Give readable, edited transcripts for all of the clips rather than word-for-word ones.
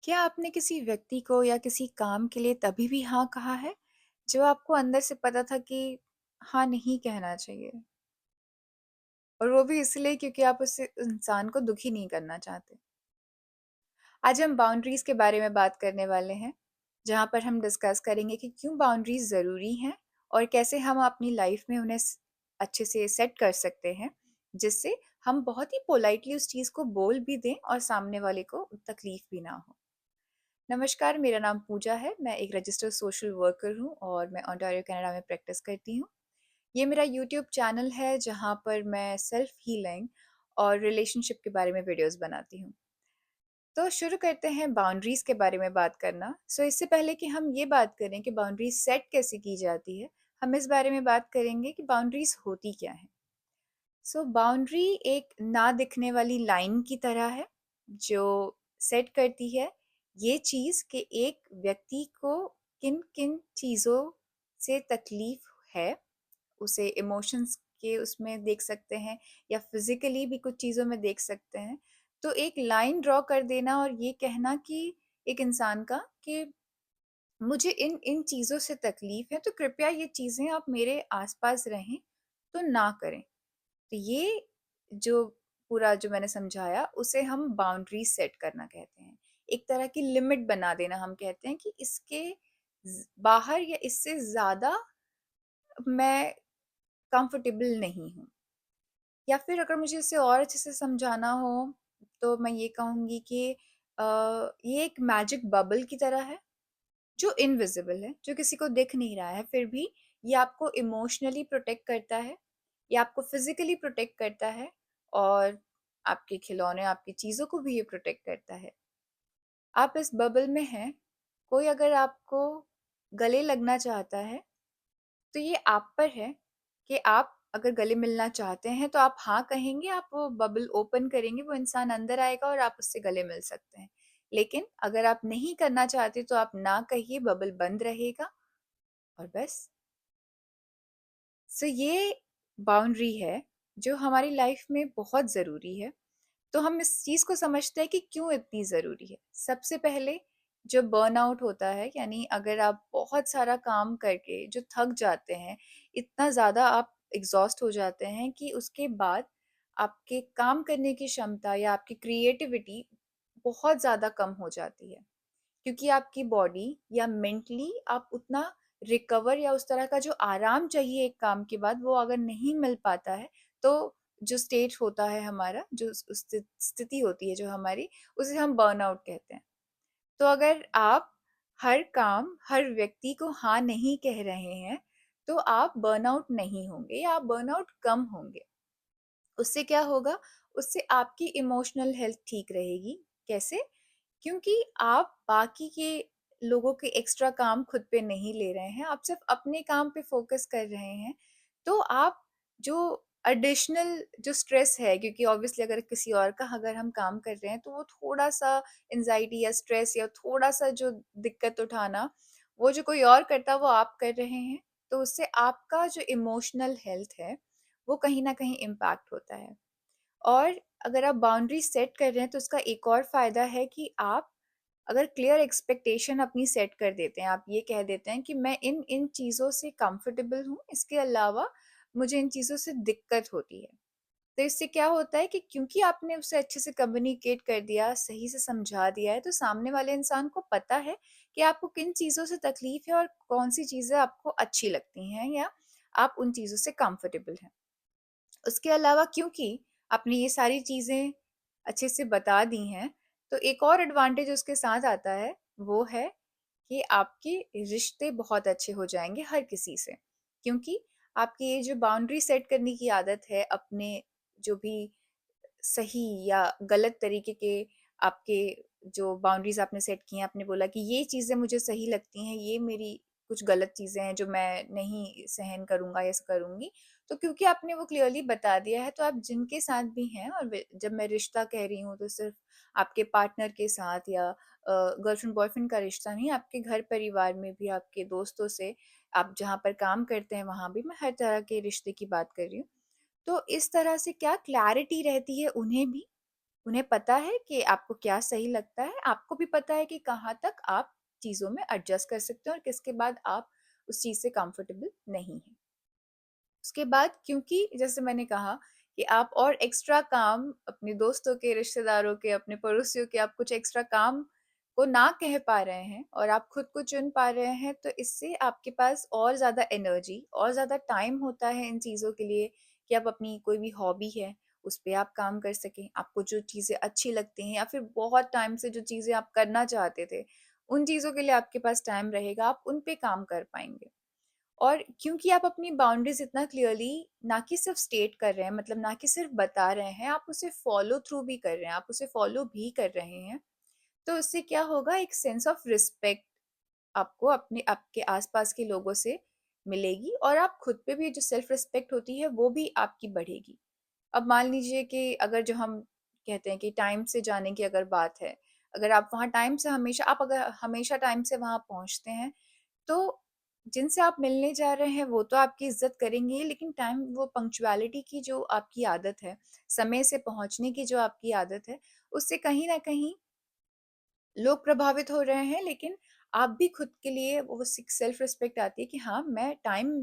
क्या आपने किसी व्यक्ति को या किसी काम के लिए तभी भी हाँ कहा है, जब आपको अंदर से पता था कि हाँ नहीं कहना चाहिए? और वो भी इसलिए क्योंकि आप उस इंसान को दुखी नहीं करना चाहते। आज हम बाउंड्रीज़ के बारे में बात करने वाले हैं, जहाँ पर हम डिस्कस करेंगे कि क्यों बाउंड्रीज़ ज़रूरी हैं और कैसे हम अपनी लाइफ में उन्हें अच्छे से सेट कर सकते हैं, जिससे हम बहुत ही पोलाइटली उस चीज़ को बोल भी दें और सामने वाले को तकलीफ भी ना हो। नमस्कार, मेरा नाम पूजा है। मैं एक रजिस्टर्ड सोशल वर्कर हूँ और मैं ओंटारियो कनाडा में प्रैक्टिस करती हूँ। ये मेरा यूट्यूब चैनल है जहाँ पर मैं सेल्फ हीलिंग और रिलेशनशिप के बारे में वीडियोस बनाती हूँ। तो शुरू करते हैं बाउंड्रीज़ के बारे में बात करना। इससे पहले कि हम ये बात करें कि बाउंड्रीज़ सेट कैसे की जाती है, हम इस बारे में बात करेंगे कि बाउंड्रीज़ होती क्या हैं। बाउंड्री एक ना दिखने वाली लाइन की तरह है, जो सेट करती है ये चीज़ कि एक व्यक्ति को किन-किन चीज़ों से तकलीफ़ है, उसे इमोशंस के उसमें देख सकते हैं या फिज़िकली भी कुछ चीज़ों में देख सकते हैं। तो एक लाइन ड्रॉ कर देना और ये कहना कि एक इंसान का कि मुझे इन चीज़ों से तकलीफ़ है, तो कृपया ये चीज़ें आप मेरे आस-पास रहें, तो ना करें। तो ये जो पूरा जो मैंने समझाया उसे हम बाउंड्री सेट करना कहते हैं। एक तरह की लिमिट बना देना हम कहते हैं कि इसके बाहर या इससे ज़्यादा मैं कंफर्टेबल नहीं हूँ। या फिर अगर मुझे इसे और अच्छे से समझाना हो तो मैं ये कहूँगी कि अ, ये एक मैजिक बबल की तरह है जो इनविजिबल है, जो किसी को दिख नहीं रहा है, फिर भी ये आपको इमोशनली प्रोटेक्ट करता है, ये आपको फिज़िकली प्रोटेक्ट करता है और आपके खिलौने, आपकी चीज़ों को भी ये प्रोटेक्ट करता है। आप इस बबल में हैं, कोई अगर आपको गले लगना चाहता है, तो ये आप पर है कि आप अगर गले मिलना चाहते हैं, तो आप हाँ कहेंगे, आप वो बबल ओपन करेंगे, वो इंसान अंदर आएगा और आप उससे गले मिल सकते हैं। लेकिन अगर आप नहीं करना चाहते, तो आप ना कहिए, बबल बंद रहेगा और बस। ये बाउंड्री है जो हमारी लाइफ में बहुत ज़रूरी है। तो हम इस चीज़ को समझते हैं कि क्यों इतनी ज़रूरी है। सबसे पहले जब बर्नआउट होता है, यानी अगर आप बहुत सारा काम करके जो थक जाते हैं, इतना ज़्यादा आप एग्ज़ॉस्ट हो जाते हैं कि उसके बाद आपके काम करने की क्षमता या आपकी क्रिएटिविटी बहुत ज़्यादा कम हो जाती है। क्योंकि आपकी बॉडी या मेंटली आप उतना रिकवर या उस तरह का जो आराम चाहिए एक काम के बाद वो अगर नहीं मिल पाता है, तो जो स्टेट होता है हमारा, जो स्थिति होती है जो हमारी, उसे हम बर्नआउट कहते हैं। तो अगर आप हर काम हर व्यक्ति को हाँ नहीं कह रहे हैं, तो आप बर्नआउट नहीं होंगे या आप बर्नआउट कम होंगे। उससे क्या होगा? उससे आपकी इमोशनल हेल्थ ठीक रहेगी। कैसे? क्योंकि आप बाकी के लोगों के एक्स्ट्रा काम खुद पे नहीं ले रहे हैं, आप सिर्फ़ अपने काम पे फ़ोकस कर रहे हैं। तो आप जो एडिशनल जो स्ट्रेस है, क्योंकि ऑब्वियसली अगर किसी और का अगर हम काम कर रहे हैं, तो वो थोड़ा-सा एंग्ज़ायटी या स्ट्रेस या थोड़ा-सा जो दिक्कत उठाना, वो जो कोई और करता है, वो आप कर रहे हैं। तो उससे आपका जो इमोशनल हेल्थ है, वो कहीं न कहीं इम्पैक्ट होता है। और अगर आप बाउंड्री सेट कर रहे हैं, तो उसका एक और फ़ायदा है कि आप अगर क्लियर एक्सपेक्टेशन अपनी सेट कर देते हैं, आप ये कह देते हैं कि मैं इन चीज़ों से कंफर्टेबल हूँ, इसके अलावा मुझे इन चीज़ों से दिक्कत होती है। तो इससे क्या होता है कि क्योंकि आपने उसे अच्छे से कम्युनिकेट कर दिया, सही से समझा दिया है, तो सामने वाले इंसान को पता है कि आपको किन चीज़ों से तकलीफ़ है और कौन-सी चीज़ें आपको अच्छी लगती हैं या आप उन चीज़ों से कंफर्टेबल हैं। उसके अलावा क्योंकि आपने ये सारी चीज़ें अच्छे से बता दी हैं, तो एक और एडवांटेज उसके साथ आता है, वो है कि आपके रिश्ते बहुत अच्छे हो जाएँगे हर किसी से। क्योंकि आपकी ये जो बाउंड्री सेट करने की आदत है, अपने जो भी सही या गलत तरीके के आपके जो बाउंड्रीज़ आपने सेट की हैं, आपने बोला कि ये चीज़ें मुझे सही लगती हैं, ये मेरी कुछ गलत चीज़ें हैं जो मैं नहीं सहन करूँगा या करूँगी। तो क्योंकि आपने वो क्लियरली बता दिया है, तो आप जिनके साथ भी हैं, और वे जब मैं रिश्ता कह रही हूँ तो सिर्फ़ आपके पार्टनर के साथ या गर्लफ्रेंड बॉयफ्रेंड का रिश्ता नहीं, आपके घर परिवार में भी, आपके दोस्तों से, आप जहाँ पर काम करते हैं वहाँ भी, मैं हर तरह के रिश्ते की बात कर रही हूँ। तो इस तरह से क्या क्लैरिटी रहती है उन्हें भी उन्हें पता है कि आपको क्या सही लगता है, आपको भी पता है कि कहाँ तक आप चीज़ों में एडजस्ट कर सकते हैं और किसके बाद आप उस चीज़ से कंफर्टेबल नहीं हैं। उसके बाद क्योंकि जैसे मैंने कहा कि आप और एक्स्ट्रा काम अपने दोस्तों के, रिश्तेदारों के, अपने पड़ोसियों के आप कुछ एक्स्ट्रा काम को ना कह पा रहे हैं और आप खुद को चुन पा रहे हैं, तो इससे आपके पास और ज़्यादा एनर्जी और ज़्यादा टाइम होता है इन चीज़ों के लिए कि आप अपनी कोई भी हॉबी है, उस पे आप काम कर सकें। आपको जो चीज़ें अच्छी लगती हैं या फिर बहुत टाइम से जो चीज़ें आप करना चाहते थे, उन चीज़ों के लिए आपके पास टाइम रहेगा, आप उन पे काम कर पाएँगे। और क्योंकि आप अपनी बाउंड्रीज इतना क्लियरली ना कि सिर्फ स्टेट कर रहे हैं, मतलब ना कि सिर्फ बता रहे हैं, आप उसे फॉलो थ्रू भी कर रहे हैं, आप उसे फॉलो भी कर रहे हैं, तो उससे क्या होगा, एक सेंस ऑफ रिस्पेक्ट आपको अपने आपके आसपास के लोगों से मिलेगी और आप खुद पे भी जो सेल्फ रिस्पेक्ट होती है वो भी आपकी बढ़ेगी। अब मान लीजिए कि अगर जो हम कहते हैं कि टाइम से जाने की अगर बात है, अगर आप वहाँ टाइम से हमेशा आप अगर हमेशा टाइम से वहाँ पहुँचते हैं, तो जिनसे आप मिलने जा रहे हैं वो तो आपकी इज़्ज़त करेंगे ही, लेकिन टाइम वो पंक्चुअलिटी की जो आपकी आदत है, समय से पहुँचने की जो आपकी आदत है, उससे कहीं न कहीं लोग प्रभावित हो रहे हैं, लेकिन आप भी खुद के लिए वो सेल्फ रिस्पेक्ट आती है कि हाँ, मैं टाइम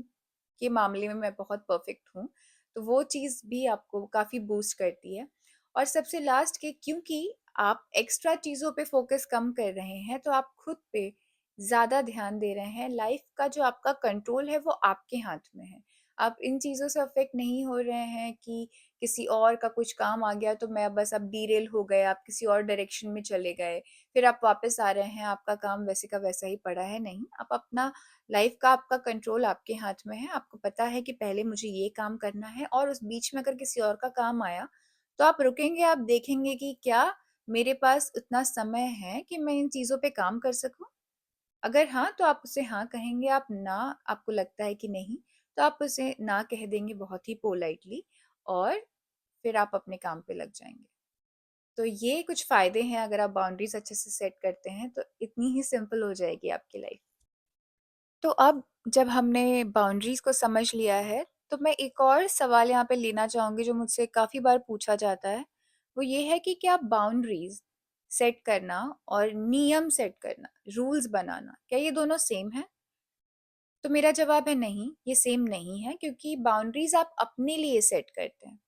के मामले में मैं बहुत परफेक्ट हूँ। तो वो चीज़ भी आपको काफ़ी बूस्ट करती है। और सबसे लास्ट के क्योंकि आप एक्स्ट्रा चीज़ों पे फोकस कम कर रहे हैं, तो आप खुद पे ज़्यादा ध्यान दे रहे हैं। लाइफ का जो आपका कंट्रोल है वो आपके हाथ में है। आप इन चीज़ों से अफ़ेक्ट नहीं हो रहे हैं कि किसी और का कुछ काम आ गया तो मैं बस अब डीरेल हो गए, आप किसी और डायरेक्शन में चले गए। फिर आप वापस आ रहे हैं, आपका काम वैसे का वैसा ही पड़ा है, नहीं, आप अपना लाइफ का आपका कंट्रोल आपके हाथ में है, आपको पता है कि पहले मुझे ये काम करना है और उस बीच में अगर किसी और का काम आया, तो आप रुकेंगे, आप देखेंगे कि क्या मेरे पास उतना समय है कि मैं इन चीज़ों पे काम कर सकूँ? अगर हाँ, तो आप उसे हाँ कहेंगे, आप ना आपको लगता है कि नहीं, तो आप उसे ना कह देंगे बहुत ही पोलाइटली और फिर आप अपने काम पे लग जाएँगे। तो ये कुछ फ़ायदे हैं अगर आप बाउंड्रीज़ अच्छे से सेट करते हैं, तो इतनी ही सिंपल हो जाएगी आपकी लाइफ़। तो अब जब हमने बाउंड्रीज़ को समझ लिया है, तो मैं एक और सवाल यहाँ पे लेना चाहूँगी जो मुझसे काफ़ी बार पूछा जाता है। वो ये है कि क्या बाउंड्रीज़ सेट करना और नियम सेट करना, रूल्स बनाना, क्या ये दोनों सेम हैं? तो मेरा जवाब है नहीं, ये सेम नहीं है, क्योंकि बाउंड्रीज़ आप अपने लिए सेट करते हैं।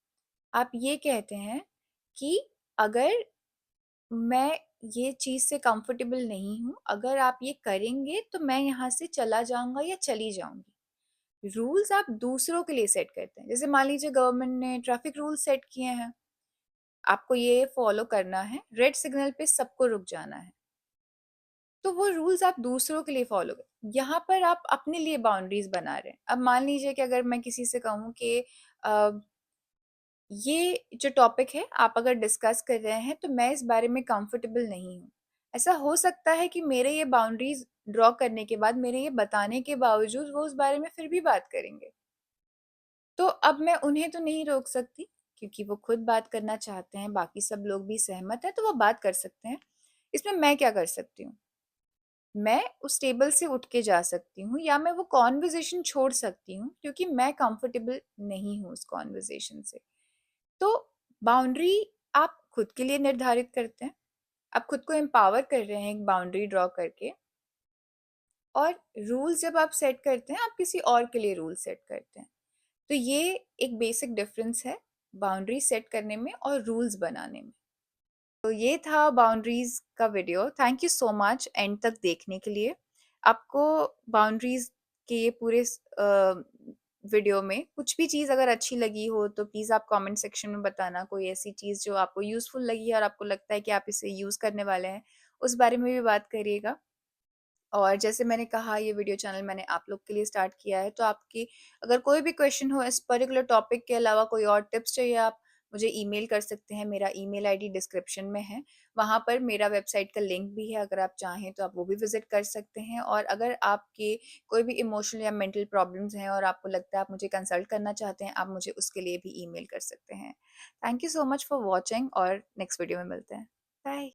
आप ये कहते हैं कि अगर मैं ये चीज़ से कंफर्टेबल नहीं हूँ, अगर आप ये करेंगे तो मैं यहाँ से चला जाऊँगा या चली जाऊँगी। रूल्स आप दूसरों के लिए सेट करते हैं। जैसे मान लीजिए गवर्नमेंट ने ट्रैफिक रूल्स सेट किए हैं, आपको ये फॉलो करना है, रेड सिग्नल पे सबको रुक जाना है। तो वो रूल्स आप दूसरों के लिए फॉलो कर, यहाँ पर आप अपने लिए बाउंड्रीज़ बना रहे हैं। अब मान लीजिए कि अगर मैं किसी से कहूँ कि अ, ये जो टॉपिक है आप अगर डिस्कस कर रहे हैं तो मैं इस बारे में कंफर्टेबल नहीं हूँ। ऐसा हो सकता है कि मेरे ये बाउंड्रीज़ ड्रॉ करने के बाद, मेरे ये बताने के बावजूद वो उस बारे में फिर भी बात करेंगे। तो अब मैं उन्हें तो नहीं रोक सकती, क्योंकि वो खुद बात करना चाहते हैं, बाकी सब लोग भी सहमत हैं तो वो बात कर सकते हैं। इसमें मैं क्या कर सकती हूँ? मैं उस टेबल से उठ के जा सकती हूँ या मैं वो कन्वर्सेशन छोड़ सकती हूँ क्योंकि मैं कंफर्टेबल नहीं हूँ उस कन्वर्सेशन से। तो बाउंड्री आप खुद के लिए निर्धारित करते हैं। आप खुद को एम्पावर कर रहे हैं एक बाउंड्री ड्रॉ करके, और रूल्स जब आप सेट करते हैं, आप किसी और के लिए रूल सेट करते हैं। तो ये एक बेसिक डिफरेंस है बाउंड्री सेट करने में और रूल्स बनाने में। तो ये था बाउंड्रीज का video. Thank you so much and तक देखने के लिए। आपको बाउंड्रीज के ये पूरे वीडियो में कुछ भी चीज़ अगर अच्छी लगी हो तो प्लीज़ आप कमेंट सेक्शन में बताना। कोई ऐसी चीज़ जो आपको यूज़फुल लगी है और आपको लगता है कि आप इसे यूज़ करने वाले हैं, उस बारे में भी बात करिएगा। और जैसे मैंने कहा, ये वीडियो चैनल मैंने आप लोग के लिए स्टार्ट किया है, तो आपकी अगर कोई भी क्वेश्चन हो इस पर्टिकुलर टॉपिक के अलावा, कोई और टिप्स चाहिए, आप मुझे ईमेल कर सकते हैं। मेरा ईमेल आईडी डिस्क्रिप्शन में है। वहाँ पर मेरा वेबसाइट का लिंक भी है, अगर आप चाहें तो आप वो भी विज़िट कर सकते हैं। और अगर आपके कोई भी इमोशनल या मेंटल प्रॉब्लम्स हैं और आपको लगता है आप मुझे कंसल्ट करना चाहते हैं, आप मुझे उसके लिए भी ईमेल कर सकते हैं। Thank you so much for watching और नेक्स्ट वीडियो में मिलते हैं। बाय।